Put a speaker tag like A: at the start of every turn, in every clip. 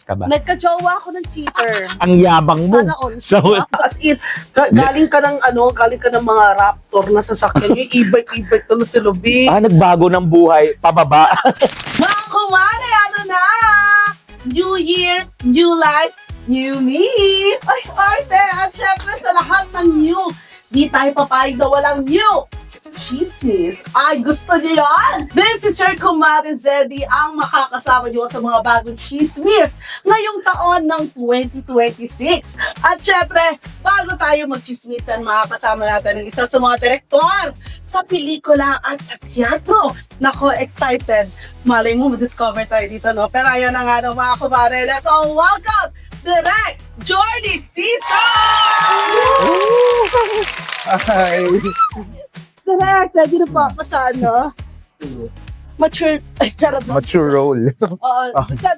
A: ka ba?
B: Nagka-jowa ako ng cheater.
A: Ang yabang mo.
B: Sana all.
A: Sa
B: As in, galing ka ng galing ka ng mga raptor na sasakyan. Yung e-bike to na si Lubi.
A: nagbago ng buhay, pababa.
B: Mga kumare, ano na? New Year, new life, new me. Ay, arte. At syempre sa lahat ng new, di tayo papayag na walang new. Chismis. Ay, gusto niyo yan? This is Sir Kumare Zeddy ang makakasama niyo sa mga bagong chismis ngayong taon ng 2026. At syempre, bago tayo magchismisan, makakasama natin ang isa sa mga direktor sa pelikula at sa teatro. Nako, excited. Malay mo, ma-discover tayo dito, no? Pero ayan na nga, no, mga kumare. Let's all welcome Direk Jordy Season!
A: Ay.
B: Direk, ready na po ako sa mature, ay, charot lang.
A: Mature role.
B: Oo, sa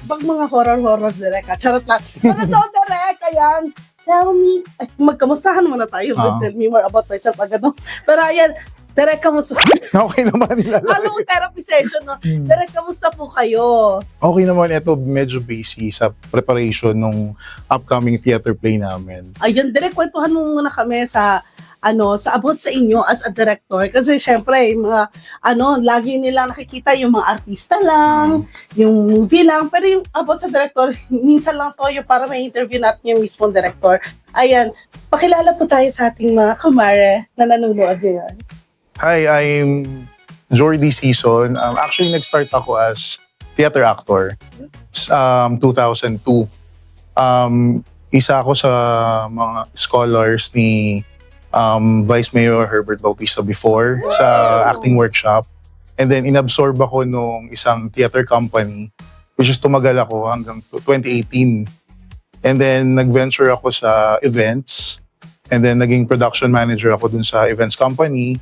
B: bag mga horror Direk, charot lang. Pero so, Direk, ayan, tell me, ay, magkamustahan muna tayo. Tell me more about myself agad, no? Pero ayan, Direk, kamusta?
C: Okay naman nila.
B: Alam mo, therapy session, no? Direk, kamusta po kayo?
C: Okay naman, ito medyo busy sa preparation ng upcoming theater play namin.
B: Ayun, Direk, kwentuhan mo muna kami sa sa about sa inyo as a director. Kasi syempre, mga, lagi nila nakikita yung mga artista lang, yung movie lang, pero yung about sa director, minsan lang to yung para may interview natin yung mismong director. Ayan, pakilala po tayo sa ating mga kumare na nanonood ngayon.
C: Hi, I'm Jordy Season. Actually, nag-start ako as theater actor 2002. Isa ako sa mga scholars ni Vice Mayor Herbert Bautista before sa acting workshop. And then, inabsorb ako nung isang theater company, which is tumagal ako hanggang 2018. And then, nag-venture ako sa events. And then, naging production manager ako dun sa events company.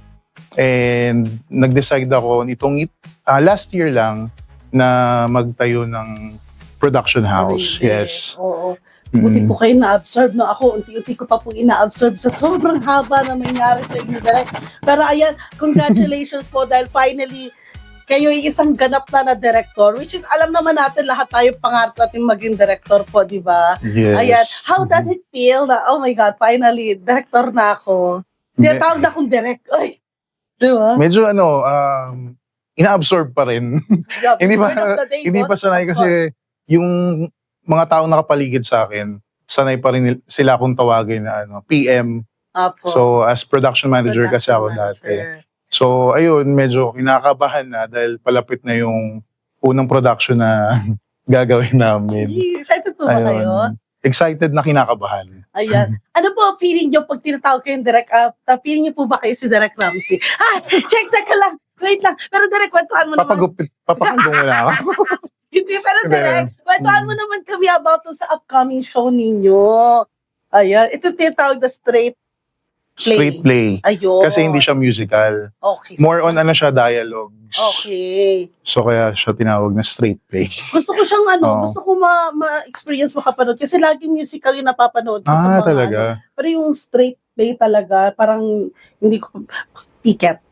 C: And nag-decide ako nitong last year lang na magtayo ng production house.
B: Sarili.
C: Yes.
B: Oo. Buti po kayo na-absorb, no? Ako, unti-unti ko pa po ina-absorb sa sobrang haba na nangyari sa inyo, Direk. Pero ayan, congratulations po dahil finally, kayo ay isang ganap na director, which is alam naman natin lahat tayo pangarap natin maging director po, di ba?
C: Yes.
B: Ayan, how does it feel na, oh my God, finally, director na ako. Tinatawag na akong direct. Ay, di ba?
C: Medyo ina-absorb pa rin.
B: Yeah,
C: hindi
B: word of
C: pa
B: the day,
C: hindi
B: no?
C: pa sanay kasi yung mga taong nakapaligid sa akin, sanay pa rin sila akong tawagin na PM.
B: Apo.
C: So as production manager kasi ako dati. So ayun, medyo kinakabahan na dahil palapit na yung unang production na gagawin namin.
B: Excited po ba kayo?
C: Excited na kinakabahan.
B: Ayan. Ano po feeling nyo pag tinatawag kayong Direk? Feeling nyo po ba kayo si Direk Ramsey? Check ka lang. Wait lang. Pero Direk, kwentuhan mo naman.
C: Papakandong mo na ako.
B: Hindi, pero Direk, kwentuhan mo naman kami about sa upcoming show ninyo. Ayan. Ito tinatawag na straight
C: Straight play.
B: Ayun.
C: Kasi hindi siya musical.
B: Okay.
C: More on siya dialogues.
B: Okay.
C: So kaya siya tinawag na straight play.
B: Gusto ko siyang
C: Oo.
B: gusto ko ma-experience makapanood. Kasi laging musical yung napapanood ko sa mga
C: Talaga?
B: Pero yung straight play talaga, parang hindi ko ticket.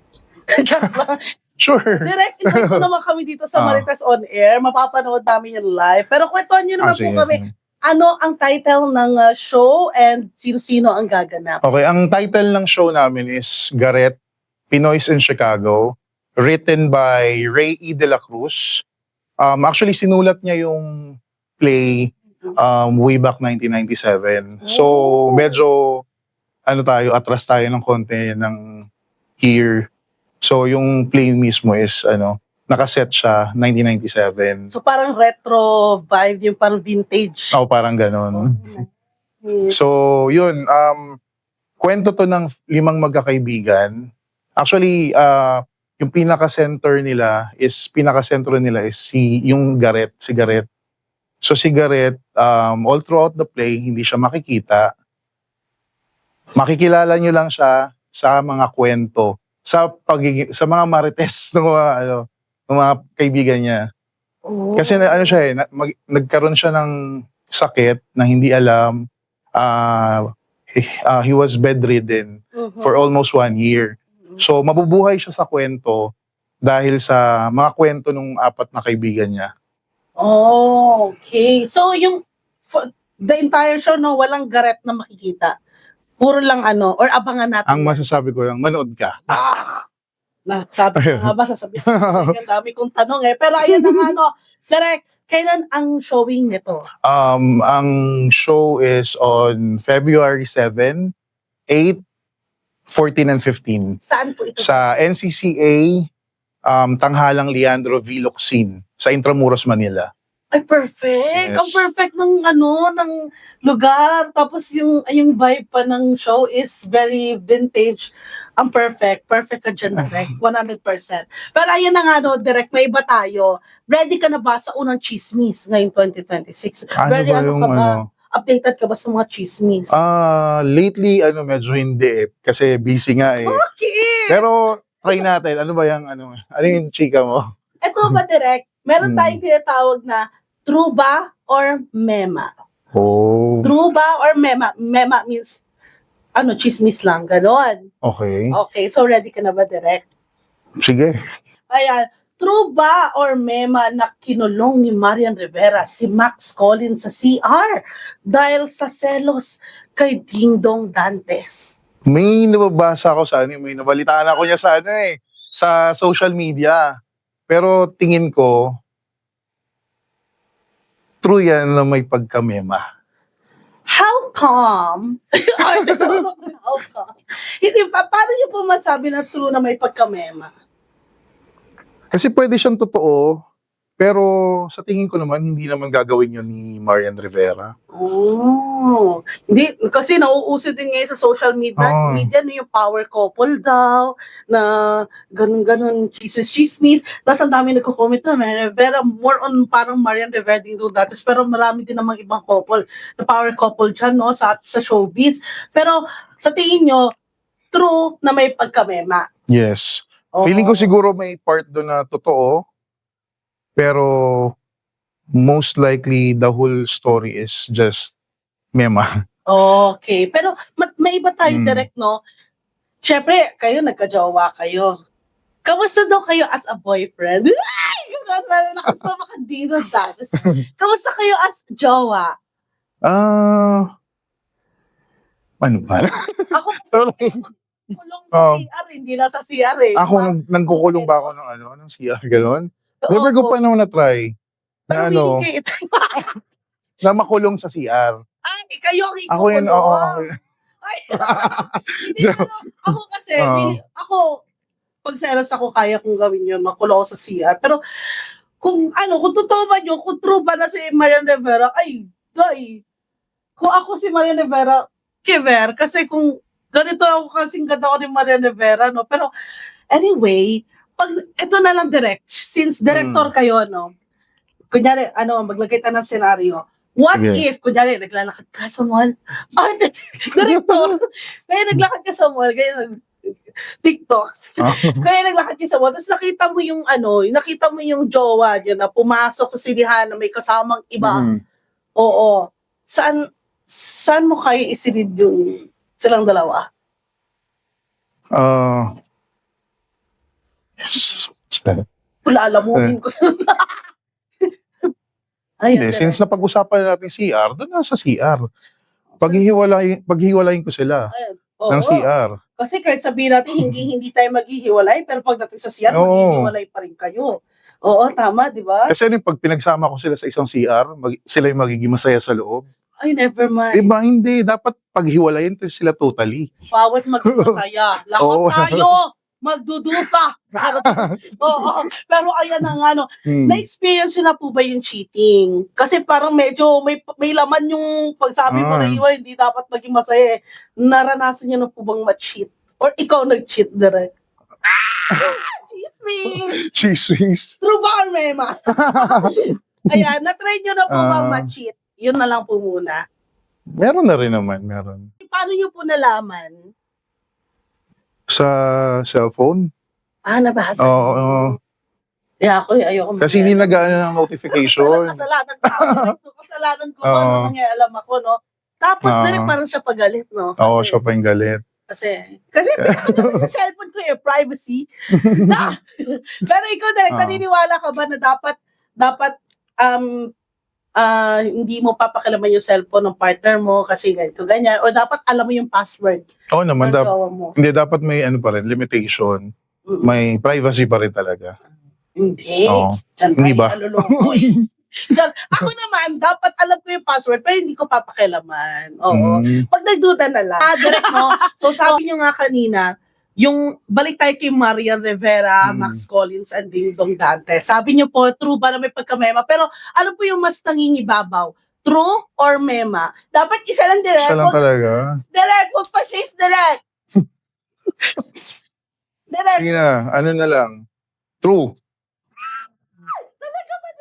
B: Charot lang.
C: Sure.
B: Direct invite mo naman kami dito sa Marites On Air. Mapapanood namin yung live. Pero kwentuhan nyo naman po
C: Sige.
B: kami. Ano ang title ng show and sino-sino ang gaganap?
C: Okay, ang title ng show namin is Gareth, Pinoys in Chicago, written by Ray E. De La Cruz. Actually, sinulat niya yung play way back 1997. So, medyo atras tayo ng konti ng year. So, yung play mismo is nakaset siya 1997.
B: So parang retro vibe, yung parang vintage.
C: Parang ganon.
B: Yes.
C: So, yun. Kwento to ng 5 magkakaibigan. Actually, yung pinaka-sentro nila is yung Gareth, si Gareth. So, si Gareth, all throughout the play, hindi siya makikita. Makikilala nyo lang siya sa mga kwento, sa mga marites ng mga kaibigan niya.
B: Oh.
C: Kasi nagkaroon siya ng sakit na hindi alam. He was bedridden for almost 1 year. So, mabubuhay siya sa kwento dahil sa mga kwento ng 4 na kaibigan niya.
B: Oh, okay. So, the entire show, no, walang garet na makikita. Puro lang or abangan natin.
C: Ang masasabi ko lang, manood ka.
B: Sabi ko nga ba, sasabihin ko, ang dami kong tanong Pero ayan na nga, Direk, kailan ang showing nito?
C: Ang show is on February 7, 8, 14, and 15.
B: Saan po ito?
C: Sa NCCA, Tanghalang Leandro V. Locsin, sa Intramuros, Manila.
B: Ay, perfect.
C: Yes.
B: Ang perfect ng lugar. Tapos yung vibe pa ng show is very vintage. Ang perfect. Perfect ka dyan, Direk. 100%. Pero ayan na nga, Direk, may iba tayo. Ready ka na ba sa unang chismis ngayong 2026? Very
C: ba yung
B: ka ba? Updated ka ba sa mga chismis?
C: Lately, medyo hindi kasi busy nga eh.
B: Okay!
C: Pero, try natin. Ano ba yung, ano yung chika mo?
B: Ito ba, Direk? Meron tayong tinatawag na true ba or mema.
C: Oh,
B: True ba or mema? Mema means, chismis lang, ganon.
C: okay.
B: Okay, so ready ka na ba, Direk?
C: Sige.
B: Ayan, true ba or mema na kinulong ni Marian Rivera si Max Collins sa CR dahil sa selos kay Ding Dong Dantes?
C: May nababasa ako sa may nabalitaan ako niya sa sa social media. Pero tingin ko, true yan na may pagkamema.
B: How come? How come? Hindi pa, paano niyo po masabi na true na may pagkamema?
C: Kasi pwede siyang totoo, pero sa tingin ko naman, hindi naman gagawin yun ni Marian Rivera.
B: Oh, hindi, kasi nauuso din ngayon sa social media, no, yung power couple daw, na ganun-ganun, chismis. Tapos ang dami nagko-comment na, Rivera, more on parang Marian Rivera din doon datos, pero marami din namang ibang couple, na power couple dyan, no, sa showbiz. Pero sa tingin nyo, true na may pagkamema?
C: Yes.
B: Oo.
C: Feeling ko siguro may part doon na totoo, pero most likely the whole story is just mema.
B: Okay. Pero may iba tayo direct, no? Siyempre, kayo nagka-jowa kayo. Kamusta daw kayo as a boyfriend? Ay! Lakas pa makadino dati. Kamusta kayo as jowa?
C: Ano ba?
B: Ako kulong sa CR, hindi na sa CR eh.
C: Ako, nagkukulong ba ako ng siya, gano'n? Never ko pa naman na-try. Na
B: Pero willing
C: na makulong sa CR.
B: Ay, kayo ang
C: Ako yun, oo.
B: Ay, hindi, ako kasi, ako, pag selos ako, kaya kong gawin yun, makulong ako sa CR. Pero, kung totoo ba nyo, kung true ba na si Marian Rivera, kung ako si Marian Rivera, kiver, kasi kung ganito ako kasing ganda ko ni Marian Rivera, no? Pero, anyway, ito na lang direct, since director kayo, no? Kunyari, maglagay tayo ng senaryo. What if, kunyari, naglalakad ka sa mall? Director, kaya naglakad ka sa mall, kaya TikTok. Kaya naglakad ka sa mall, tapos nakita mo yung jowa niya na pumasok sa sinihan na may kasamang iba. Oo. Saan mo kayo isilid yung silang dalawa? Lalamunin ko.
C: Hindi, since napag-usapan natin CR, doon na sa CR. Paghihiwalayin ko sila ng CR.
B: Kasi kahit sabihin natin, hindi tayo maghihiwalay, pero pagdating sa CR, maghihiwalay pa rin kayo. Oo, tama, di ba?
C: Kasi pag pinagsama ko sila sa isang CR, sila yung magiging masaya sa loob.
B: Ay, never mind.
C: Diba, hindi. Dapat paghiwalayin sila totally.
B: Bawat magmasaya. Lahat tayo magdudusa. Oo. Pero ayan na nga, na-experience nyo na po ba yung cheating? Kasi parang medyo may laman yung pagsabi mo na iwan, hindi dapat maging masaya. Naranasan nyo na po bang ma-cheat? Or ikaw nag-cheat direct?
C: Chismis.
B: True ba or mema? Ayan, na-try nyo na po bang ma-cheat? Yun na lang po muna.
C: Meron na rin naman, meron.
B: Paano nyo po nalaman?
C: Sa cellphone?
B: Nabasa.
C: Oo.
B: Ayoko.
C: Kasi hindi nag-ano ng notification.
B: Kasalanan ko. Ano alam ako, no? Tapos, parang siya pagalit, no?
C: Oo, siya pa yung galit.
B: Kasi pinakita yung cellphone ko privacy. Pero ikaw, naniniwala ka ba na dapat hindi mo papakilaman yung cellphone ng partner mo kasi ganito, ganyan. O dapat alam mo yung password
C: Oo naman,
B: ng jowa mo.
C: hindi dapat may ano pa rin, limitation.
B: Mm-mm.
C: May privacy pa rin talaga.
B: Hindi.
C: Oo.
B: Diyan
C: Hindi
B: tayo
C: ba?
B: naluloko eh. Diyan, ako naman, dapat alam ko yung password pero hindi ko papakilaman. Oo. Pag nagduda na lang. Direct mo. So sabi niyo nga kanina, yung balik tayo kay Marian Rivera, Max Collins, and Ding Dong Dante. Sabi niyo po, true ba na may pagkamema? Pero ano po yung mas nangingibabaw? True or mema? Dapat isa lang direct.
C: Siya lang talaga.
B: Direct, huwag pa safe direct. Direct,
C: Sige na, ano na lang. True.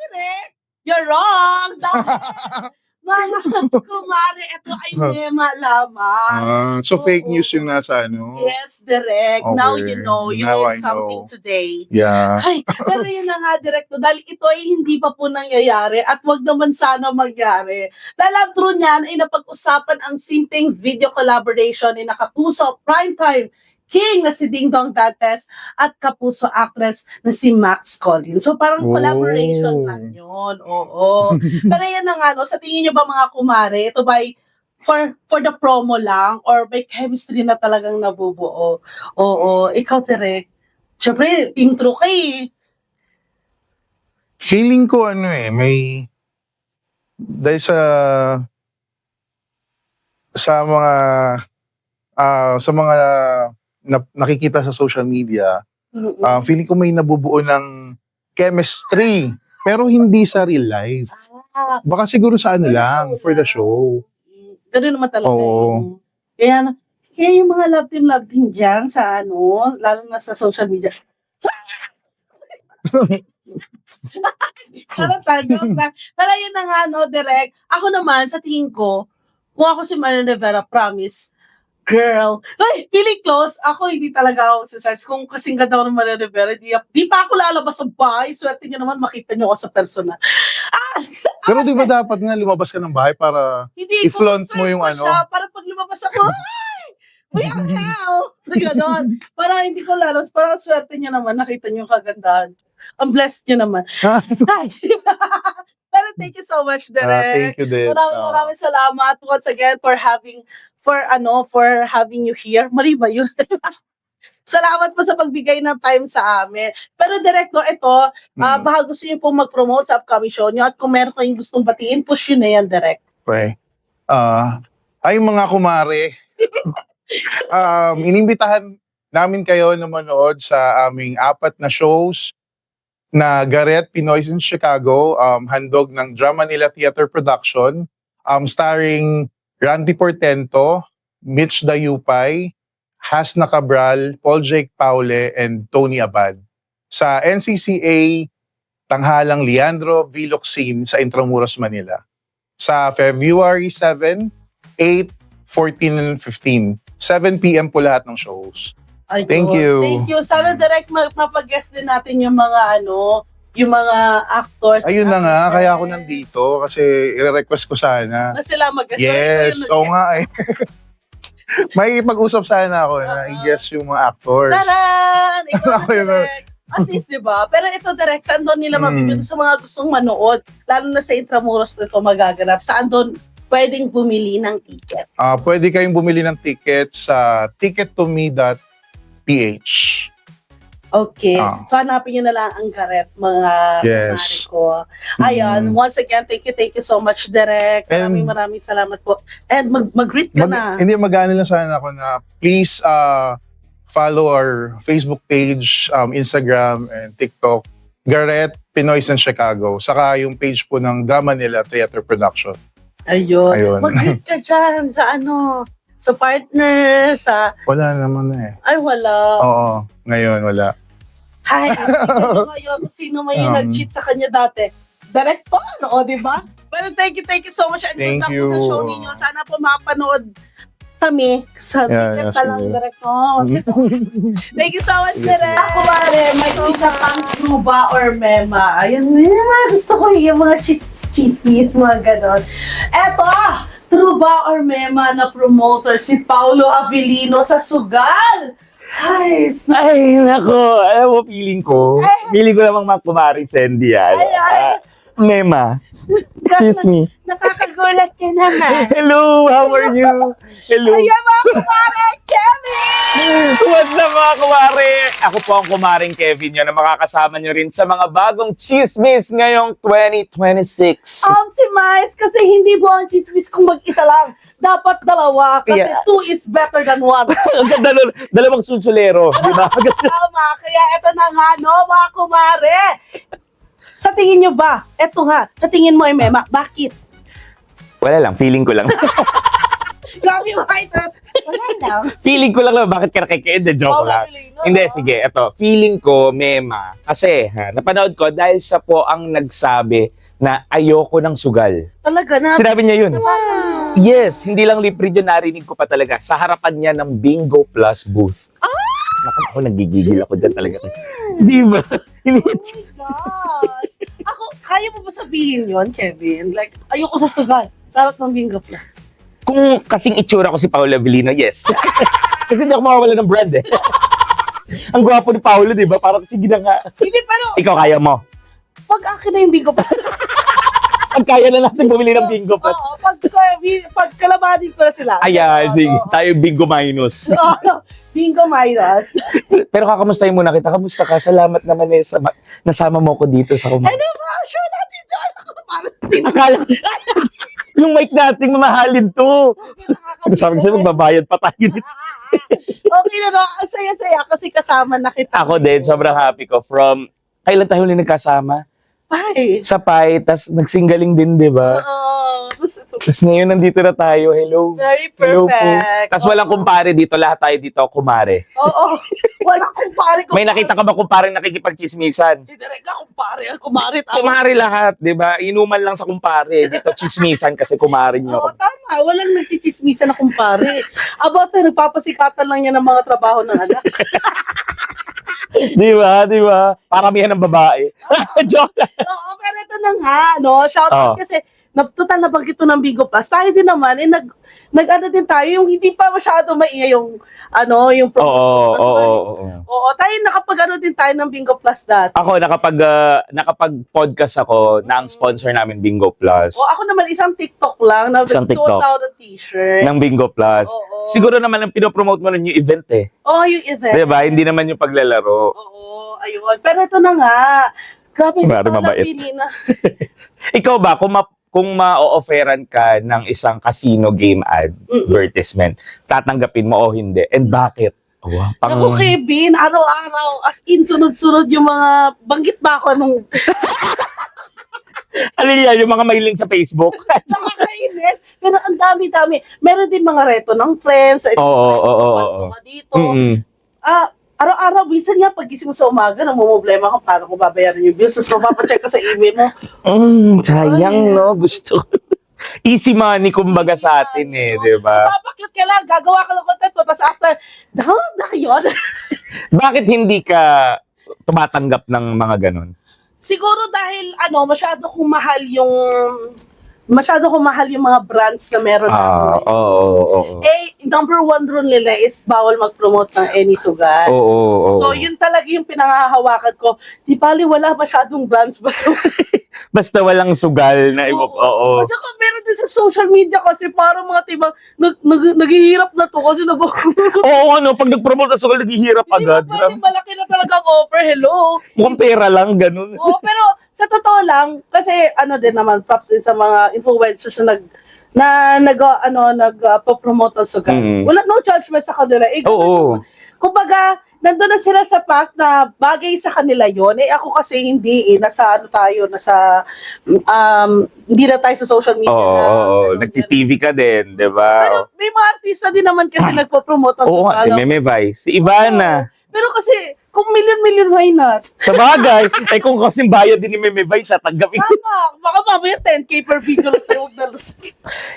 B: direct. You're wrong. Dapat, mga kumare, ito ay mema lamang.
C: So fake
B: Oo.
C: news yung nasa ano?
B: Yes, direct. Now
C: Okay.
B: you know. You
C: Now
B: learned
C: I
B: something
C: know.
B: today.
C: Yeah.
B: Ay, pero yun na nga, direct. Dahil ito ay hindi pa po nangyayari at wag naman sana magyari. Dahil ang true niyan ay napag-usapan ang simpleng video collaboration ni Nakapuso Primetime King na si Ding Dong Dantes at Kapuso actress na si Max Collins. So parang
C: Oh.
B: collaboration lang yun. Oo. Pero yan na nga, no, sa tingin nyo ba mga kumare, ito ba ay for the promo lang or may chemistry na talagang nabubuo? Oo. Ikaw, direct. Siyempre, team true ka eh.
C: Feeling ko ano eh, may dahil sa mga nakikita sa social media, feeling ko may nabubuo ng chemistry pero hindi sa real life.
B: Ah,
C: Baka siguro sa ano lang, for the show.
B: Ganun naman talaga.
C: Oo.
B: Kaya yung mga love team dyan sa ano, lalo na sa social media. Parang tayo na. Pero yun na nga, no, direct. Ako naman, sa tingin ko, kung ako si Marian Rivera, promise, girl. Ay, feeling close. Ako, hindi talaga ako exercise. Kung kasing ganda ako ng Marian Rivera, di pa ako lalabas sa bahay. Swerte nyo naman, makita nyo ako sa personal.
C: Pero di ba dapat nga lumabas ka ng bahay para
B: Hindi,
C: i-flaunt mo
B: concern
C: yung
B: ko
C: ano?
B: siya, para pag lumabas ako, ay! Uy, ang hell! Ganon. Para hindi ko lalabas, parang swerte nyo naman, nakita nyo yung kagandahan. Ang blessed nyo naman. Ay. Pero thank you so much, Derek.
C: Thank you din.
B: Maraming salamat once again for having you here. Mali ba yun? Salamat po sa pagbigay ng time sa amin. Pero direct no, ito, baka gusto niyo pong mag-promote sa upcoming show niyo at kung meron kayong gustong batiin, push yun na yan, direct.
C: Okay. Ay mga kumare, inimbitahan namin kayo na manood sa aming 4 na shows na Gareth Pinoy's in Chicago, handog ng Drama Manila Theater Production, starring Randy Portento, Mitch Dayupay, Hasna Cabral, Paul Jake Paule, and Tony Abad. Sa NCCA Tanghalang Leandro Viloxin sa Intramuros, Manila. Sa February 7, 8, 14, and 15. 7 p.m. po lahat ng shows.
B: Ayun.
C: Thank you.
B: Thank you. Sana direct mapag-guest din natin yung mga yung mga actors.
C: Ayun na nga,
B: actresses.
C: kaya ako nandito kasi i-request ko sana.
B: Na sila mag-guest.
C: Yes, oo nga eh. May pag-usap sana ako na i-guess yung mga actors.
B: Taran! Ikaw
C: Ako
B: na
C: yun.
B: direct. At least, di ba? Pero ito direct, saan doon nila mabibili sa mga gustong manood? Lalo na sa Intramuros na ito magaganap. Saan doon pwedeng bumili ng ticket?
C: Pwede kayong bumili ng ticket sa tickettome.ph.
B: Okay. So, hanapin nyo na lang ang Gareth, mga
C: Yes.
B: kumare ko. Ayun. Once again, thank you so much, Direk.
C: And-
B: Maraming salamat po. And mag-greet ka na.
C: Hindi, mag-ano lang sana ako na please follow our Facebook page, Instagram, and TikTok. Gareth Pinoy's in Chicago. Saka yung page po ng Drama Manila Theater Production.
B: Ayun. Mag-greet ka dyan sa sa partner, sa...
C: Wala naman na eh.
B: Ay, wala.
C: Oo, ngayon wala.
B: Hi, ngayon, sino may nag-cheat sa kanya dati? Director, di ba? Pero thank you so much. And good
C: Thank
B: luck po sa
C: you.
B: show ninyo. Sana po makapanood kami sa ticket na lang,
C: sige.
B: Director. Thank you so much, Direk. Ako pare, may isa pang true ba or mema. Ayun, yung mga gusto ko yung mga chismis, mga ganon. Eto, true ba or mema na promoter si Paulo Avellino sa Sugal? Ay,
A: Ay, nako. Alam mo, feeling ko namang kumari Sandy yan.
B: Ay.
A: Mema. Excuse me.
B: Nakakagulat ka naman.
A: Hello, how are you? Hello.
B: Ayan mga kumare, Kevin!
A: What's up mga kumare? Ako po ang kumaring Kevin nyo na makakasama nyo rin sa mga bagong chismis ngayong 2026.
B: Si Mais, kasi hindi po ang chismis kung mag-isa lang. Dapat dalawa, kasi
A: Yeah.
B: 2 is better than 1.
A: Ang ganda nun. Dalawang sulsulero, di ba?
B: Tama, kaya eto na nga, no, mga kumare. Sa tingin nyo ba, eto nga, sa tingin mo ay Mema, bakit?
A: Wala lang, feeling ko lang.
B: Grabe yung haters. Wala lang.
A: Feeling ko lang bakit ka nakikiid, joke lang. Hindi, sige, eto. Feeling ko, Mema. Kasi, napanood ko, dahil siya po ang nagsabi na ayoko ng sugal.
B: Talaga na.
A: Sinabi niya yun. Yes, hindi lang lip read yun, narinig ko pa talaga. Sa harapan niya ng Bingo Plus booth. Naku, ako nagigigil ako dyan talaga. Di ba?
B: Oh gosh. Ako, kaya mo ba sabihin yon, Kevin? Like, ayoko sa sugal. Sa harap ng Bingo Plus.
A: Kung kasing itsura ko si Paolo Avellino, yes. Kasi hindi ako makawala ng brand eh. Ang gwapo ni Paolo, di ba? Parang sige na nga.
B: Hindi, pero
A: Ikaw kaya mo.
B: pag akin na yung Bingo Plus.
A: Pag kaya na natin bumili ng Bingo Plus.
B: Oo, pag kalabanin ko na sila.
A: Ayan, sige.
B: Oo.
A: Tayo Bingo minus.
B: Oo, Bingo Myras.
A: Pero kakamustahin muna kita. Kamusta ka? Salamat naman eh. Nasama mo ko dito sa kumain.
B: Ano ba? Sure natin doon.
A: Akala yung mic nating mamahalin to. Sabi ko sa'yo, magbabayad pa tayo dito.
B: Okay na, no? Ang saya-saya kasi kasama na kita.
A: Ako din, sobrang happy ko. From, kailan tayo ulit nagkasama?
B: Bye.
A: Sa Pai, tas nagsingaling din, di ba?
B: Oo.
A: Tas ngayon nandito na tayo. Hello.
B: Very
A: Hello po.
B: perfect.
A: Tas walang kumpare dito. Lahat tayo dito, kumare.
B: Oo. Walang kumpare ko.
A: May nakita ka ba kumpare nakikipagchismisan?
B: Si Dereka, kumpare. Kumare tayo.
A: Kumare lahat, di ba? Inuman lang sa kumpare. Dito chismisan kasi kumare nyo.
B: Oo, tama. Walang nagchichismisa na kumpare. About nagpapasikatan lang yan ng mga trabaho ng anak.
A: Di ba? Di ba? Paramihan ng babae. Joke lang.
B: Oo, pero ito na nga, no? Shout out
A: Oo.
B: kasi total na banggit ng Bingo Plus. Tayo din naman, nag-ano din tayo, yung hindi pa masyado maingay yung, yung
A: Oo, oo,
B: Plus.
A: oo.
B: Oo, tayo nakapag-ano din tayo ng Bingo Plus dati.
A: Ako, nakapag-podcast ako na ang sponsor namin, Bingo Plus.
B: O ako naman, isang TikTok lang na
A: Isang
B: nagsuot
A: TikTok.
B: ako ng t-shirt.
A: Ng Bingo Plus.
B: Oo.
A: Siguro naman ang pinopromote mo ng new event eh.
B: Oo, yung event.
A: Di ba? Hindi naman yung paglalaro.
B: Oo, ayun. Pero ito na nga. Grabe
A: Mari
B: sa
A: mabait.
B: napili na.
A: Ikaw ba, kung ma-offeran ka ng isang casino game advertisement, tatanggapin mo o hindi? And bakit? Wow,
B: Naku, Kevin, araw-araw, as in, sunod-sunod yung mga, banggit ba ako nung
A: Ano yan, yung mga mailing sa Facebook?
B: nakakainis? Pero ang dami-dami. Meron din mga reto ng friends.
A: Oo.
B: Dito.
A: Mm-mm.
B: Araw-araw, minsan nga, pag-gising mo sa umaga, namumblema ka, paano ko babayaran yung bills, tapos mapapacheck ka sa email mo.
A: Sayang, no? Gusto ko. Easy money, kumbaga sa atin eh, di ba?
B: Papakyut ka lang, gagawa ka ng content mo, tapos after, na yun.
A: Bakit hindi ka tumatanggap ng mga ganun?
B: Siguro dahil, masyado kong mahal yung mga brands na meron na.
A: Oo.
B: Number one rule nila is bawal mag-promote ng any sugal.
A: Oo.
B: So, yun talaga yung pinangahawakan ko. Di bali, wala masyadong brands.
A: Basta walang sugal na oo.
B: At saka meron din sa social media kasi parang mga tibang naghihirap na to kasi
A: Oo, pag nag-promote na sugal, naghihirap agad.
B: pwede malaki na talagang offer. Hello.
A: Mukhang pera lang, ganun.
B: Oo, pero sa totoo lang, kasi din naman, props din sa mga influencers na nag-promote ng sugal. Wala, no judgment sa kanila.
A: Oo.
B: Kumbaga, nandun na sila sa path na bagay sa kanila yon. Ako kasi hindi nasa hindi na tayo sa social media.
A: Oo. Nagti-TV ka din, di
B: Pero
A: ba?
B: may mga artista din naman kasi nagpo-promote ng
A: Oo nga, si Meme Vice, si Ivana.
B: Pero kasi, kung million, why not?
A: Sa bagay, kung kasing bayad din ni Meme Vice, tanggapin.
B: Tama. Baka mamaya 10K per video lang tayo magdalas.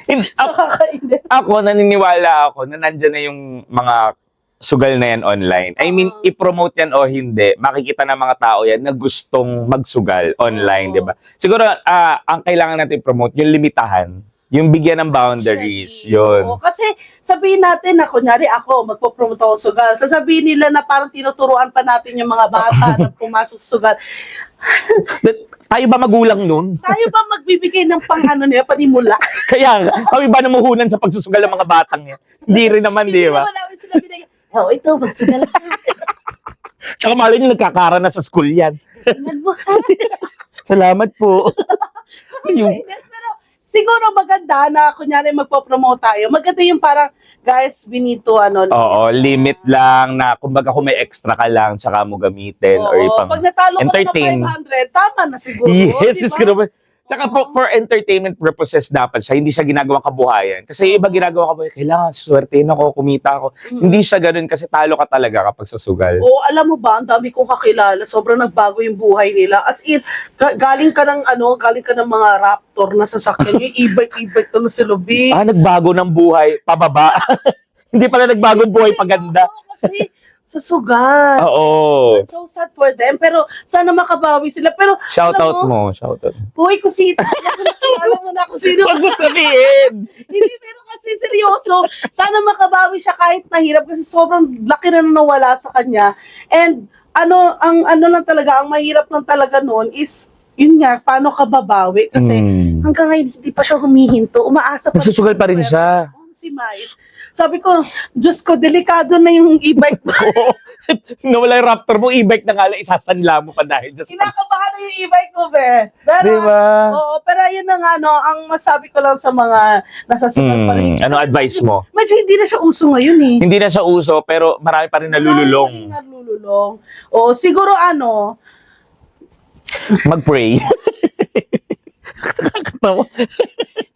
B: Nakakainis.
A: Ako, naniniwala ako na nandyan na yung mga sugal na yan online. I mean, i-promote yan o hindi, makikita ng mga tao yan na gustong magsugal online, di ba? Siguro, ang kailangan natin promote, yung limitahan. Yung bigyan ng boundaries, yun.
B: Oo, kasi sabihin natin na kunyari ako, magpo-promote ako sugal. Sasabihin nila na parang tinuturuan pa natin yung mga bata na pumasok sa sugal.
A: Tayo ba magulang nun?
B: Tayo ba magbibigay ng panimula?
A: Kaya kami ba namuhunan sa pagsusugal ng mga batang yan? Hindi rin naman, di ba?
B: Hindi naman namin sila binigay. Oh, ito, magsugal ka.
A: Tsaka malay nyo, nagkakara na sa school yan.
B: Tingnan mo.
A: Salamat po. Yung,
B: Yes, pero siguro maganda na kunyari magpo-promote tayo. Maganda yung parang, guys, we need to
A: oo, limit lang na kumbaga kung may extra ka lang, tsaka mo gamitin or ipang
B: pag natalo ka
A: entertain.
B: ng 500, tama na siguro.
A: Yes,
B: di
A: yes,
B: ba?
A: naman. Tsaka for entertainment purposes dapat siya, hindi siya ginagawang kabuhayan. Kasi yung iba ginagawa kabuhayan, kailangan swertein ako, kumita ako. Hindi siya ganun kasi talo ka talaga kapag sa sugal.
B: Oo, alam mo ba, ang dami kong kakilala, sobrang nagbago yung buhay nila. As in, galing ka ng mga Raptor na sasakyan, yung e-bike to na si Lubi.
A: Nagbago ng buhay, pababa. Hindi pala nagbago ng buhay, paganda.
B: Kasi sa sugal.
A: Oo.
B: So sad for them, pero sana makabawi sila. Pero,
A: Shoutout mo, shoutout.
B: Uy, kusita. Alam mo na kung sino.
A: Huwag mo sabihin!
B: Hindi, pero kasi seryoso. Sana makabawi siya kahit mahirap kasi sobrang laki na nawala sa kanya. And ang lang talaga, ang mahirap lang talaga noon is, yun nga, paano ka babawi? Kasi hanggang ngayon, hindi pa siya humihinto. Umaasa pa.
A: Nagsusugal pa rin siya.
B: Si Mais. Sabi ko, Diyos ko, delikado na yung e-bike mo.
A: Oo. Nawala yung Raptor mo, e-bike na nga lang, isasanla mo pa dahil. Just
B: Kinakabahan na yung e-bike mo, be. Pero,
A: diba?
B: oo, pero ayun na nga, no, ang masabi ko lang sa mga nasa sugal pa rin.
A: Ano advice mo?
B: Medyo hindi na siya uso ngayon eh.
A: Hindi na siya uso, pero marami pa rin nalululong.
B: Marami pa rin nalululong. Oo, siguro
A: Mag-pray. Nakakatawa.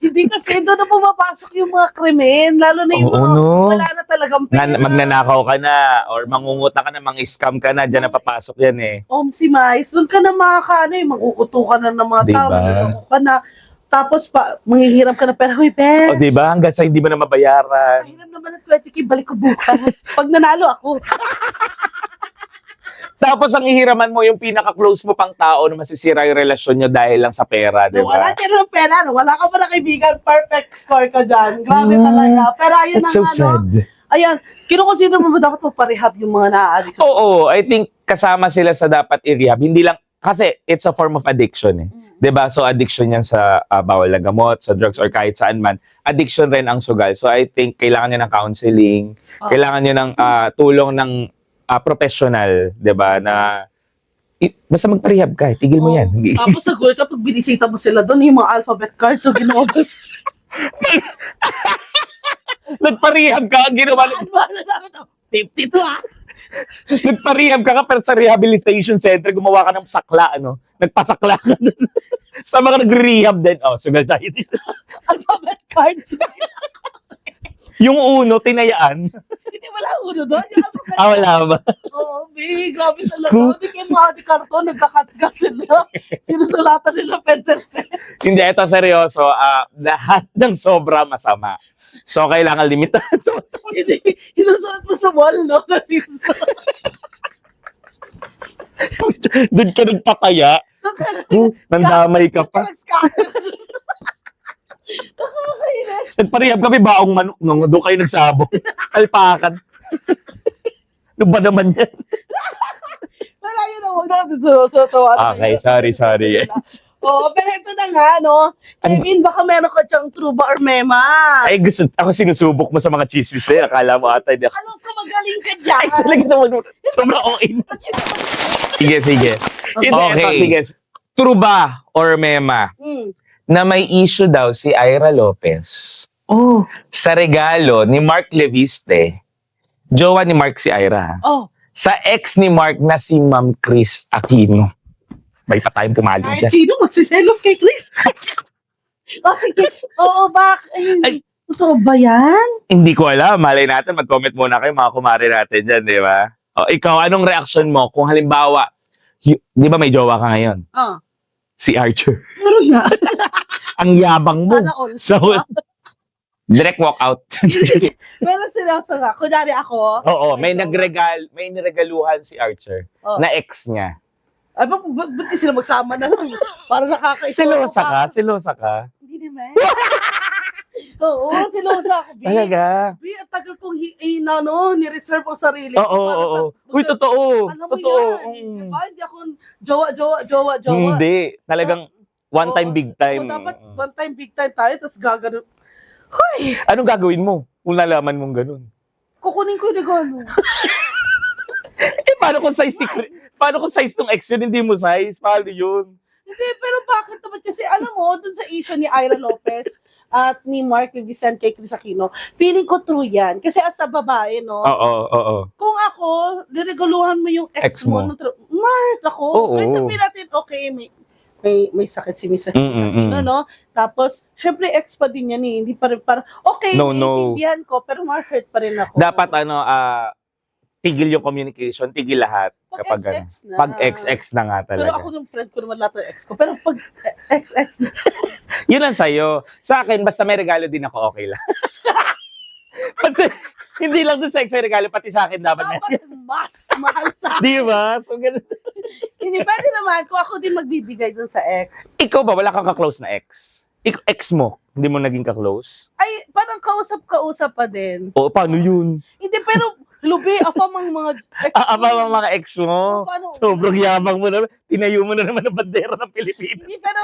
B: hindi kasi doon na pumapasok yung mga krimen, lalo na yung
A: Oo,
B: mga
A: no.
B: wala na talagang pera.
A: Magnanakaw ka na, or mangunguta ka na, mang-scam ka na, dyan napapasok yan eh.
B: Si Mais, doon ka na mangukuto ka na ng mga tao,
A: Diba?
B: manluloko ka na. Tapos manghihiram ka na pera, huy,
A: O diba? Hanggang sa hindi mo na mabayaran.
B: Hiram naman ng 20K, balik ko bukas. Pag nanalo ako.
A: Tapos ang ihiraman mo yung pinaka-close mo pang tao na masisira yung relasyon nyo dahil lang sa pera, di
B: Wala
A: ba?
B: ka ng pera, no? Wala ka pa na kaibigan, perfect score ka dyan. Grabe talaga. Pero ayun
A: It's
B: na
A: so
B: nga,
A: sad.
B: no? Ayan, kinukonsider mo ba dapat maparehab yung mga na-addict sa
A: Oo, I think kasama sila sa dapat i-rehab. Hindi lang, kasi it's a form of addiction eh. 'Di ba? So addiction yan sa bawal na gamot, sa drugs or kahit saan man. Addiction rin ang sugal. So I think kailangan niya ng counseling, kailangan niya ng tulong ng professional, 'di ba? Na basta magpa-rehab ka, tigil mo yan.
B: Tapos sa goal kapag binisita mo sila doon, yung mga alphabet cards, so ginawa mo
A: Nagpa-rehab ka, ginawa
B: ano namin to? 52
A: Nagpa-rehab ka pero sa rehabilitation center, gumawa ka ng sakla, Nagpasakla ka sa mga nagre-rehab din. Oh, sugal tayo dito.
B: Alphabet cards.
A: Yung uno, tinayaan.
B: Hindi wala uno doon. Yung alphabet
A: Wala ba?
B: Oo, big. Grabe
A: Diyos
B: talaga.
A: ko.
B: Hindi kayo mga di karton, nagkakat-kat sila. Sinusulatan nila Pentelsen.
A: Hindi, ito seryoso. Lahat ng sobra masama. So, kailangan limitahan.
B: Hindi, isusulat mo sa wall, no? Kasi
A: Doon ka nagpakaya. Nandamay ka pa.
B: Nakakainis.
A: Nagparehab kami baong manok. Doon kayo nagsabong. Alpakan. Ano ba naman yan?
B: Wala yun na, huwag natin tutuwa.
A: Okay, sorry.
B: Oo, pero ito na nga, no? Kevin, baka meron ka dyang true ba or mema?
A: Ay, ako sinusubok mo sa mga chismis na yun. Akala mo ata.
B: Alam ko magaling ka dyan.
A: Ay, talaga naman. Sobrang okay. Sige. Okay, sige. True ba or mema na may issue daw si Ira Lopez sa regalo ni Mark Leviste, jowa ni Mark si Ira, sa ex ni Mark na si Ma'am Chris Aquino. May pa tayong pumaling
B: Kahit
A: dyan.
B: sino magsiselos kay Chris? Sige. Oo, Ay, gusto ba yan?
A: Hindi ko alam. Malay natin, mag-comment muna kayo mga kumari natin dyan, di ba? Ikaw, anong reaction mo kung halimbawa, di ba may jowa ka ngayon? Si Archer.
B: Meron nga.
A: Ang yabang mo.
B: Sana all.
A: Direct walkout.
B: Pero seryoso nga. Kunyari ako.
A: Oo, may niregaluhan si Archer na ex niya.
B: Ay, ba't di sila magsama na lang? Parang nakakaisip.
A: Selosa ka?
B: Hindi naman. Oo, silosa ako, B.
A: Talaga?
B: B, ang tagal kong ni-reserve ang sarili
A: Oo,
B: ko
A: oo,
B: para sa...
A: oo. Uy, totoo.
B: Alam mo
A: Totoo.
B: yan. Diba? Hindi ako jowa.
A: Hindi. Talagang one time,
B: Oo.
A: big time.
B: Oo, dapat one time, big time tayo, tapos gagano. Hoy!
A: Anong gagawin mo kung nalaman mong ganun?
B: Kukunin ko yung regalo.
A: Paano kung size tong ex yun, hindi mo size? Paano yun?
B: Hindi, pero bakit naman? Kasi alam mo, dun sa issue ni Ira Lopez at ni Mark Vicente Cris Aquino, feeling ko true yan. Kasi as a babae, no?
A: Oo.
B: Kung ako, nireguluhan mo yung ex
A: Ex mo.
B: mo. Mark, ako.
A: Oo.
B: Kahit sabihin natin, okay, may sakit si Miss
A: Mm.
B: Aquino, no? Tapos, syempre, ex pa din yan eh. Hindi pa rin parang, okay,
A: No.
B: naiintindihan ko, pero ma-hurt pa rin ako.
A: Dapat tigil yung communication, tigil lahat.
B: Pag
A: Kapag
B: ex-ex na.
A: pag ex-ex na nga
B: Pero
A: talaga.
B: ako ng friend ko naman lahat ng ex ko. Pero pag ex na.
A: Yun lang sa'yo. Sa akin, basta may regalo din ako, okay lang. Kasi, hindi lang dun sa ex may regalo, pati sa akin dapat may
B: Dapat mas mahal sa akin.
A: Di ba? So, ganun.
B: Hindi, pwede naman kung ako din magbibigay dun sa ex.
A: Ikaw ba, wala kang ka-close na ex? Ex mo, hindi mo naging ka-close?
B: Ay, parang kausap pa din.
A: O, paano yun?
B: Hindi, pero lubi, afam ang mga ex.
A: Aba ang mga ex mo.
B: Paano?
A: Sobrang yabang mo na. Tinayo mo na naman ang bandera ng Pilipinas.
B: Hindi, pero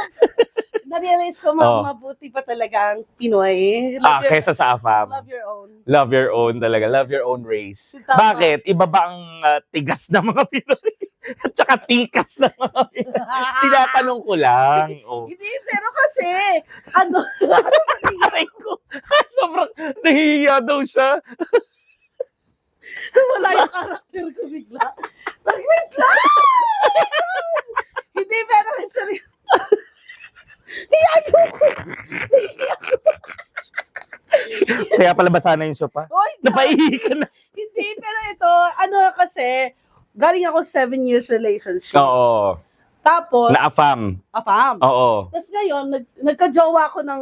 B: na-realize ko,
A: Oh.
B: mabuti pa talaga ang Pinoy.
A: Kesa sa AFAM.
B: Love your own.
A: Love your own talaga. Love your own race.
B: Tama.
A: Bakit? Iba ba ang tigas ng mga Pinoy? At saka tikas ng mga Pinoy? Tinatanong ko lang. Oh.
B: Hindi, pero kasi, ano,
A: Aray ko. Sobrang nahihiya daw siya.
B: wala yung karakter ko bigla. Wait lang! Hindi, pero seryoso.
A: Kaya pala basa na yung sopa.
B: Oy,
A: Napaihi ka na.
B: hindi, pero ito, ano kasi, galing ako 7 years relationship.
A: Oo.
B: Tapos,
A: Na-AFAM.
B: afam.
A: Oo.
B: Tapos ngayon, nagka-jowa ako ng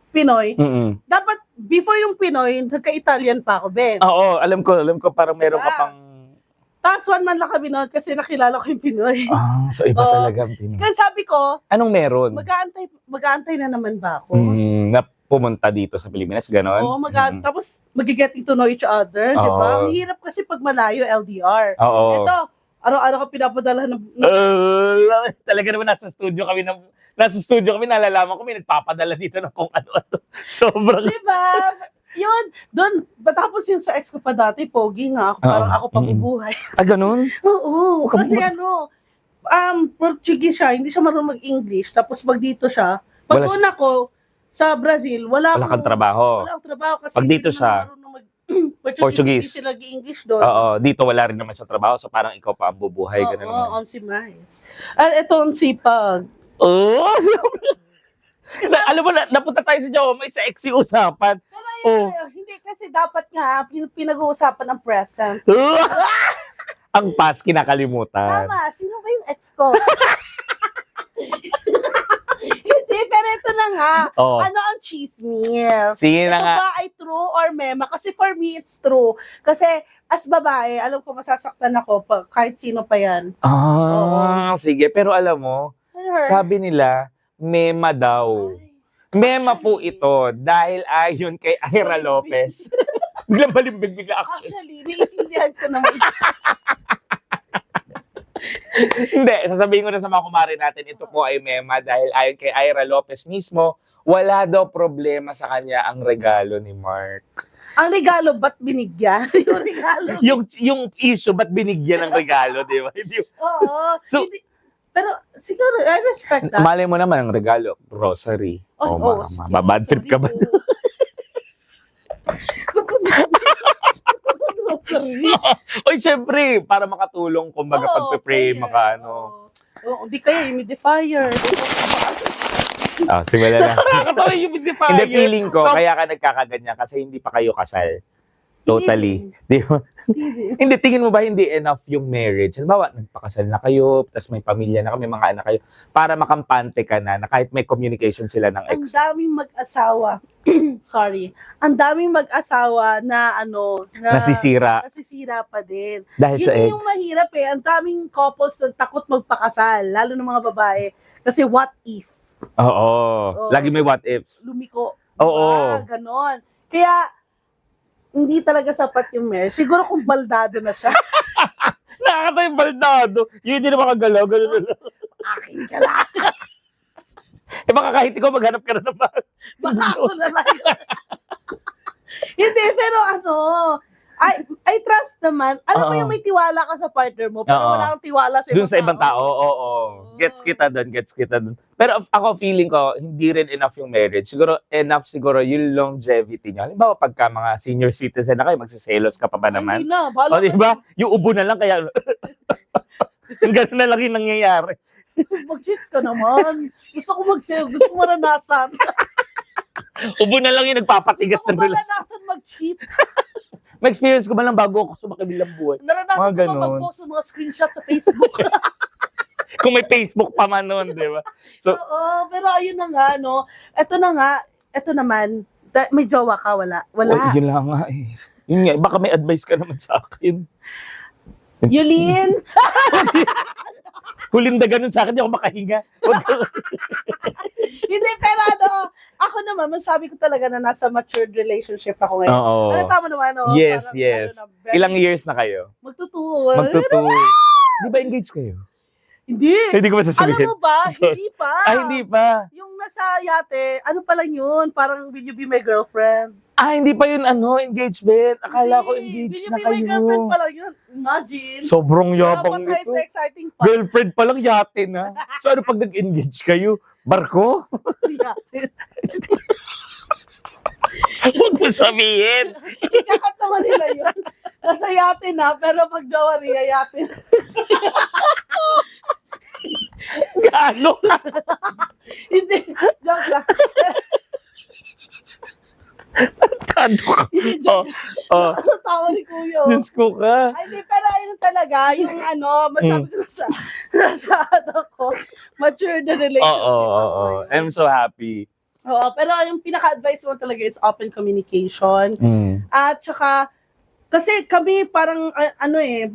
B: Pinoy.
A: Mm-mm.
B: Dapat, before yung Pinoy, nagka-Italian pa ako, Ben.
A: Oo, alam ko parang meron ka
B: Diba?
A: pang...
B: Tapos one man lang kami noon kasi nakilala ko yung Pinoy.
A: So iba
B: Oo.
A: talaga ang Pinoy.
B: Kaya sabi ko,
A: Anong meron?
B: mag-aantay na naman ba ako?
A: Na pumunta dito sa Pilipinas, ganon?
B: Oo, tapos mag-getting to know each other, di ba?
A: Oo.
B: Ang hirap kasi pag malayo, LDR.
A: Oo.
B: Ito, araw-araw ko pinapadala ng...
A: Talaga naman nasa studio kami, nalalaman ko may nagpapadala dito ng kung ano-ano. Sobrang...
B: Di ba? Yun, doon, batapos yun sa ex ko pa dati, pogi nga ako, parang
A: Oo.
B: ako pabubuhay.
A: ganon?
B: Oo,
A: Huwag ka
B: kasi Portuguese siya, hindi siya marunong mag-English, tapos pag dito siya, pag
A: Wala
B: una ko, sa Brazil, wala
A: kang trabaho.
B: Wala akong trabaho kasi
A: Pag dito
B: hindi
A: siya,
B: naman marunong Portuguese.
A: Portuguese.
B: Hindi sila nag-English doon.
A: Oo, dito wala rin naman sa trabaho, so parang ikaw pa ang bubuhay,
B: Oo,
A: ganon.
B: on si Mais. At ito ang sipag.
A: Oh! Alam mo na, napunta tayo sa Jawa, may sa ex yung usapan.
B: Pero
A: Oh.
B: hindi kasi dapat nga pinag-uusapan ang present.
A: Ang past kinakalimutan.
B: Tama, sino ba yung ex ko? Hindi, pero ito na nga.
A: Oh.
B: Ano ang chismis?
A: Sige na
B: Ito
A: nga.
B: ba ay true or mema? Kasi for me, it's true. Kasi as babae, alam ko masasaktan ako kahit sino pa yan.
A: Sige. Pero alam mo, sabi nila, mema daw. Mema po ito dahil ayon kay Ira Lopez. Biglang balimbig, bigla action.
B: Actually, naiintindihan ko naman.
A: Hindi, sasabihin ko na sa mga kumari natin, ito po ay mema dahil ayon kay Ira Lopez mismo, wala daw problema sa kanya ang regalo ni Mark.
B: Ang regalo, ba't binigyan? Yung regalo.
A: Yung issue, ba't binigyan ng regalo, di ba?
B: Oo.
A: So-
B: Pero siguro, I respect that.
A: Malay mo naman ang regalo, grocery. Babad trip ka ba? Oy, syempre, para makatulong, kumbaga, pagpe-pray,
B: Hindi kayo, humidifier.
A: simula na.
B: Nakakatawa yung humidifier.
A: Hindi, feeling ko, kaya ka nagkakaganyan kasi hindi pa kayo kasal. Totally. Di ba? Hindi, tingin mo ba hindi enough yung marriage? Halimbawa, nagpakasal na kayo, tapos may pamilya na kayo, may mga anak kayo, para makampante ka na kahit may communication sila ng
B: Ang
A: ex.
B: daming mag-asawa. Sorry. Ang daming mag-asawa na
A: Nasisira
B: nasisira pa din.
A: dahil sa
B: Yun
A: ex.
B: yung mahirap eh. Ang daming couples na takot magpakasal, lalo ng mga babae. Kasi what if?
A: Oo. Lagi may what ifs.
B: Lumiko.
A: Oo.
B: Ganon. Kaya, hindi talaga sapat yung marriage. Siguro kung baldado na siya.
A: Nakakata yung baldado. Yun hindi na makagalaw. Ganun lang.
B: Akin ka lang.
A: Eh baka kahit ikaw maghanap ka na naman.
B: Baka ako na lang yun. Hindi, pero I trust naman. Alam mo
A: Oo.
B: yung may tiwala ka sa partner mo, pero
A: Oo.
B: wala kang tiwala sa ibang
A: Doon sa ibang tao, oo. Gets kita doon. Pero ako feeling ko, hindi rin enough yung marriage. Siguro, enough yung longevity niya. Halimbawa, pagka mga senior citizen na kayo, magsiselos ka pa ba naman?
B: Hindi na,
A: O, di ba? Yung ubo na lang, kaya... Yung gano'n na lang yung nangyayari.
B: Mag-chicks ka naman. Gusto ko mag-sale, gusto ko maranasan.
A: Ubo na lang yung nagpapatigas
B: Gusto
A: ng
B: ko
A: relasyon.
B: maranasan mag-cheat.
A: May experience ko ba lang bago ako sumakibilang buhay?
B: Naranasan
A: Mga
B: ko ba
A: ganon.
B: mag-post ng mga screenshots sa Facebook?
A: Kung may Facebook pa man noon, di ba? So,
B: Oo, pero ayun na nga, no? Ito naman, may jowa ka, wala? Wala.
A: oh, yun lang nga eh. Yun nga, baka may advice ka naman sa akin.
B: Yulin,
A: Huling da ganun sa akin, di ako makahinga. Wag ka-
B: hindi, pero ako naman, masabi ko talaga na nasa matured relationship ako ngayon.
A: Oo.
B: Tama naman, no?
A: Yes,
B: Parang,
A: yes.
B: very-
A: Ilang years na kayo?
B: Magtutuwa.
A: Magtutu. Di ba engaged kayo?
B: Hindi.
A: Hindi ko
B: Alam
A: masasabihin.
B: mo ba, hindi pa.
A: Ah, hindi pa.
B: Yung nasa yate, ano pa lang yun? Parang, will you be my girlfriend?
A: Ah, hindi pa yun engagement. Akala ko
B: Hindi,
A: engaged
B: will you
A: na
B: be my girlfriend
A: kayo.
B: pa lang yun? Imagine.
A: Sobrang yabang
B: Dapat tayo
A: nito.
B: sa exciting pa.
A: Girlfriend pa lang yate na. So ano pag nag-engage kayo? Barko?
B: Yate.
A: Huwag mo sabihin.
B: Kakatawa nila yun. Nasa yate na, pero pag jowa niya, yate na.
A: Gaano ka?
B: Hindi, joke lang.
A: Tado ka.
B: Hindi,
A: Oh,
B: joke.
A: oh.
B: Sa tawa ni Kuya. Oh.
A: Diyos ko ka.
B: Ay, hindi, pero ayun talaga, yung masabi ko nasa ko, mature na relationship.
A: Oo, oo, oo.
B: ako.
A: I'm so happy.
B: Oo, pero yung pinaka-advice mo talaga is open communication.
A: Mm.
B: At saka, kasi kami parang,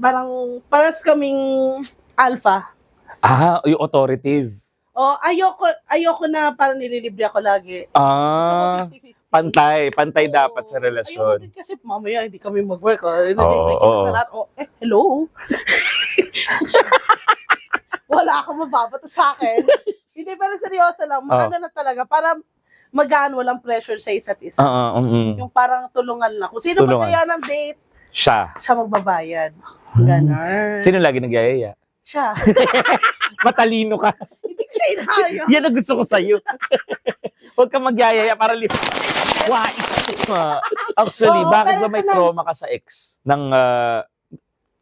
B: parang paras kaming alpha.
A: Ah, yung authoritative.
B: O, ayoko na parang nililibre ako lagi.
A: Ah,
B: Gusto ko 50-50.
A: pantay
B: Oo.
A: dapat sa
B: Ayoko
A: relasyon.
B: din kasi mamaya hindi kami mag-work. Nililibre
A: Oo,
B: kita
A: oo.
B: sa lahat. Hello? Wala akong mababato sa akin. Hindi, pero seryoso lang. Ano na talaga, para magaan, walang pressure sa isa't isa. Yung parang tulungan lang. Kung sino
A: Tulungan.
B: magkaya ng date,
A: Siya.
B: siya magbabayad. Ganon.
A: Sino lagi nagyayaya?
B: Siya.
A: Matalino ka.
B: Hindi ko siya inaayos.
A: Yan ang gusto ko sa'yo. Huwag kang magyayaya para Why? Actually,
B: Oo,
A: bakit
B: pero
A: ba may
B: ito na-
A: trauma ka sa ex?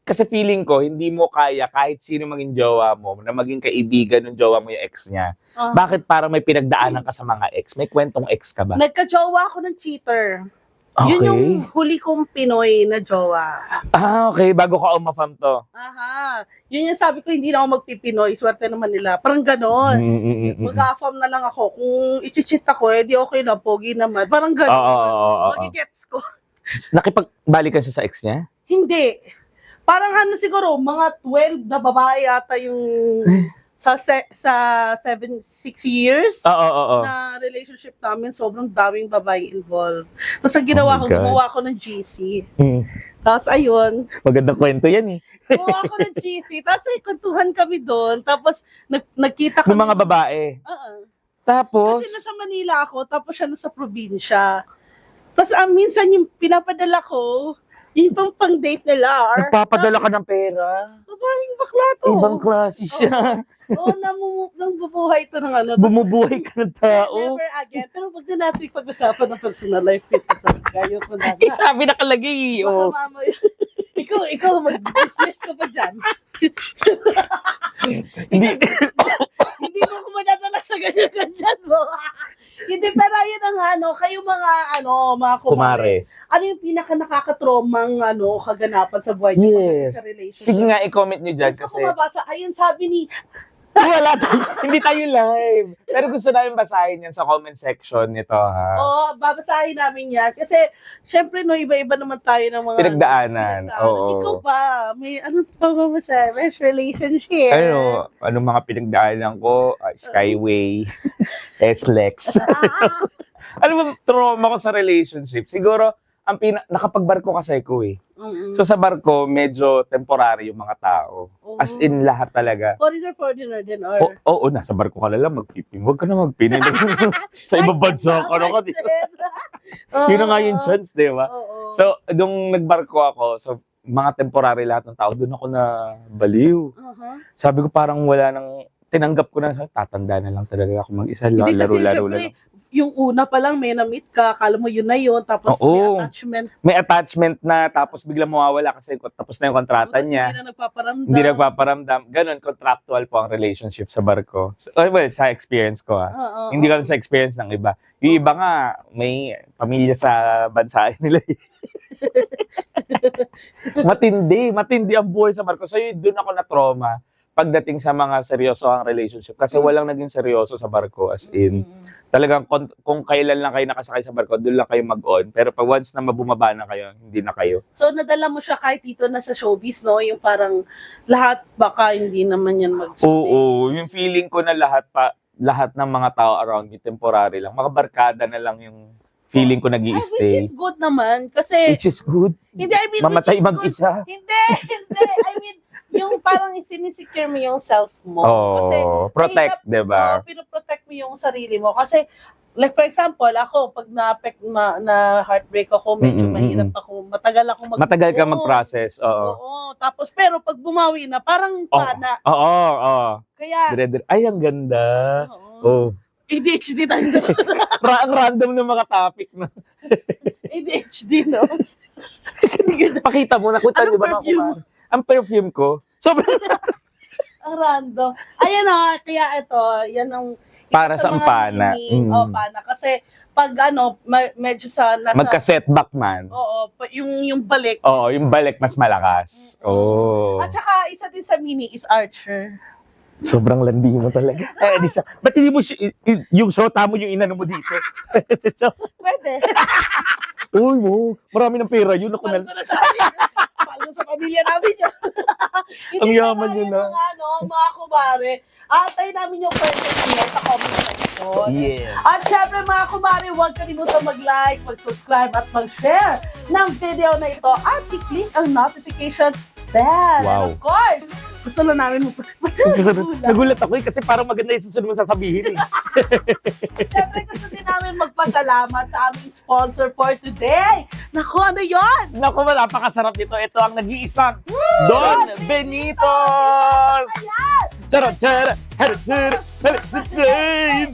A: Kasi feeling ko, hindi mo kaya kahit sino maging jowa mo na maging kaibigan ng jowa mo yung ex niya.
B: Ah.
A: Bakit para may pinagdaanan ka sa mga ex? May kwentong ex ka ba?
B: Nagka-jowa ako ng cheater.
A: Okay.
B: Yun yung huli kong Pinoy na jowa.
A: Ah, okay. Bago ka umafam to.
B: Aha. Yun yung sabi ko, hindi na ako magpipinoy. Swerte naman nila. Parang ganon. Mag-affam na lang ako. Kung i-cheat ako, di okay na. Pogi naman. Parang ganon.
A: Oo.
B: Magigets ko.
A: Nakipagbalikan siya sa ex niya?
B: Hindi. Parang siguro, mga 12 na babae ata yung sa 6 years
A: Oo.
B: na relationship namin, sobrang daming babae involved. Tapos ang ginawa
A: Oh my
B: ko,
A: God.
B: gumawa ako ng GC.
A: Hmm.
B: Tapos ayun,
A: Magandang kwento yan eh.
B: gumawa ako ng GC. Tapos ay kwentuhan kami doon. Tapos nagkita kami.
A: Ng mga babae.
B: Oo.
A: Tapos,
B: Kasi nasa Manila ako, tapos siya nasa probinsya. Tapos minsan yung pinapadala ko, yung pang-date nila.
A: nagpapadala ka ng pera.
B: Babaeng bakla to.
A: Ibang klase siya.
B: Oo, nabubuhay to ng ano. Tas,
A: Bumubuhay ka ng tao.
B: never again. Pero wag na natin pag-usapan ng personal life. Kayo ko na.
A: Eh, sabi nakalagay.
B: Baka
A: Oh.
B: mamaya. Ikaw mag-business ka pa dyan.
A: Hindi.
B: Hindi mo ko madadala sa ganyan-ganyan mo. Hindi, pero yun ang kayo mga kumare.
A: Kumare.
B: Ano yung pinaka nakakatromang kaganapan sa buhay niyo
A: Yes.
B: sa relationship?
A: Sige nga, i-comment nyo dyan
B: Gusto
A: kasi
B: ko mabasa, ayun sabi ni,
A: wala tayo. Hindi tayo live. Pero gusto namin basahin yan sa comment section nito ha.
B: babasahin namin yan. Kasi, syempre, iba-iba naman tayo ng mga
A: Pinagdaanan. Oo.
B: Ikaw ba? May ano pa ba masabi? Best relationship?
A: Anong mga pinagdaanan ko? Skyway, S-Lex. Alam mo, trauma ko sa relationship. Siguro, nakapagbarko kasi ko eh.
B: Mm-mm.
A: So sa barko, medyo temporary yung mga tao. As in, lahat talaga.
B: Foreigner din, or?
A: Oo, nasa barko ka na lang, magpiping. Huwag ka na magpinin. Sa ibang bansa ka na ka. Yun na nga yung chance, di ba?
B: Oo.
A: So, nung nagbarko ako, so mga temporary lahat ng tao, doon ako na baliw.
B: Uh-huh.
A: Sabi ko parang wala nang, tinanggap ko na, tatanda na lang talaga ako mag-isa.
B: Hindi kasi
A: Laro-laro
B: syempre,
A: lang.
B: yung una pa lang may na-meet ka, akala mo yun na yun, tapos
A: Oo.
B: may attachment.
A: May attachment na, tapos biglang mawawala kasi tapos na yung kontrata
B: Tapos
A: niya.
B: Hindi na nagpaparamdam.
A: Hindi nagpaparamdam. Ganon, contractual po ang relationship sa barko. So, well, sa experience ko
B: Oo,
A: Hindi
B: oo.
A: kami sa experience ng iba. Yung iba nga, may pamilya sa bansa nila. matindi ang buhay sa barko. So yun, doon ako na-trauma pagdating sa mga seryoso ang relationship. Kasi walang naging seryoso sa barko. As in, talagang kung kailan lang kayo nakasakay sa barko, doon lang kayo mag-on. Pero pag once na mabumaba na kayo, hindi na kayo.
B: So, nadala mo siya kahit dito na sa showbiz, no? Yung parang lahat baka hindi naman yan mag-stay.
A: Oo, yung feeling ko na lahat ng mga tao around me, temporary lang. Mga barkada na lang yung feeling ko
B: Ay,
A: nag-i-stay.
B: which is good naman. Kasi,
A: Which is good.
B: hindi, I mean,
A: Mamatay
B: which is good.
A: mag-isa.
B: Hindi. I mean, yung parang sinisecure mo yung self mo. Kasi,
A: Protect,
B: mahirap,
A: di ba?
B: pinoprotect mo yung sarili mo. Kasi, like for example, ako, pag na heartbreak ako, medyo mahirap ako. Matagal ako
A: Matagal ka mag-process. Oo.
B: Oo. Tapos, pero pag bumawi na, parang pana.
A: Oo.
B: Kaya,
A: Ay, ang ganda.
B: oo.
A: Oh.
B: ADHD tayo.
A: Ang random ng mga topic na.
B: ADHD, no?
A: Pakita mo, nakutan
B: Anong
A: niyo ba mga
B: perfume?
A: kumare? Ang perfume ko. Sobrang
B: Ang random. Ayan kaya ito, yan ang...
A: Para
B: isa
A: sa
B: mga
A: pana.
B: meaning, pana. Kasi, pag medyo sa nasa...
A: magka-setback man.
B: Oo, yung balik.
A: Oo, yung balik mas malakas. Oo.
B: At saka, isa din sa meaning is Archer.
A: Sobrang landi mo talaga. Ba't hindi mo yung shota mo yung inano mo dito?
B: Pwede.
A: Uy mo, marami ng pera yun. Ako
B: Paano na sa amin? Paano sa pamilya namin yun?
A: Ang yaman
B: Hindi
A: yun,
B: na mga kumare. Atay namin yung question niyo sa comment section.
A: Yes.
B: At syempre mga kumare, huwag kalimutan mag-like, mag-subscribe at mag-share ng video na ito at i-click ang notification bell.
A: Wow.
B: And of course, gusto na namin
A: Nagulat ako kasi parang maganda yung susunod mo sasabihin.
B: Syempre gusto din namin magpasalamat sa aming sponsor for today. Naku, ano yun?
A: Naku, napakasarap nito. Ito ang nag-iisang Don Benitos! Charot, charot, charot, charot, charot,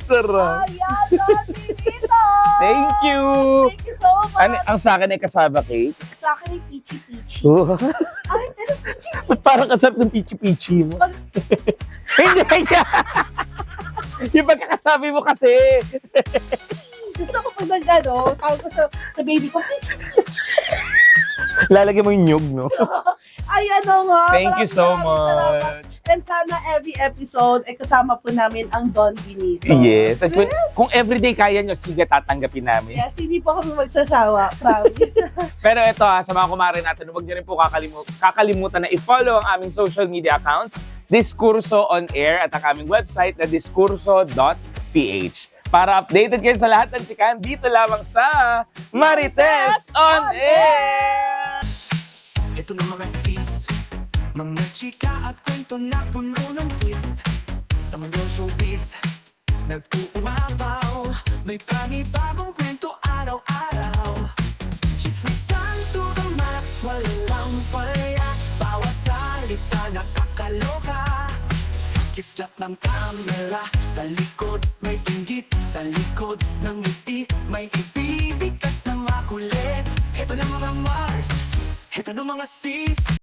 A: charot.
B: Ayan, Donito!
A: Thank you!
B: Thank you so much!
A: Ang sa akin ay kasaba cake.
B: Sa akin ay peachy-peachy.
A: Oh.
B: Ay, ano peachy?
A: Ba't parang kasarap ng pichi-pichi mo?
B: Pag-
A: Hindi kaya! Yung pagkakasabi mo kasi.
B: Gusto ko pag tawag ko sa baby ko,
A: Lalagyan mo yung nyug, no?
B: ay nga.
A: Thank you so
B: maraming salamat.
A: much.
B: And sana every episode ay kasama po namin ang Don Benito.
A: Yes. At kung everyday kaya nyo, sige, tatanggapin namin.
B: Yes, hindi po kami magsasawa. Promise.
A: Pero ito sa mga kumare natin, huwag nyo rin po kakalimutan na i-follow ang aming social media accounts, Diskurso on Air, at ang aming website na diskurso.ph. Para updated kayo sa lahat ng chikahan dito lamang sa Marites on Air!
D: Ito na mga sis, mga chika at kwento na puno ng twist. Sa mundo showbiz, nag-uumapaw, may panibagong kwento araw-araw. Chismisan to the max, walang palya, bawat salita nakakaloka. Sa kislap ng kamera, sa likod may inggit, sa likod ng ngiti may ibibigkas na makulit. Ito na mga Mars, ito na mga sis.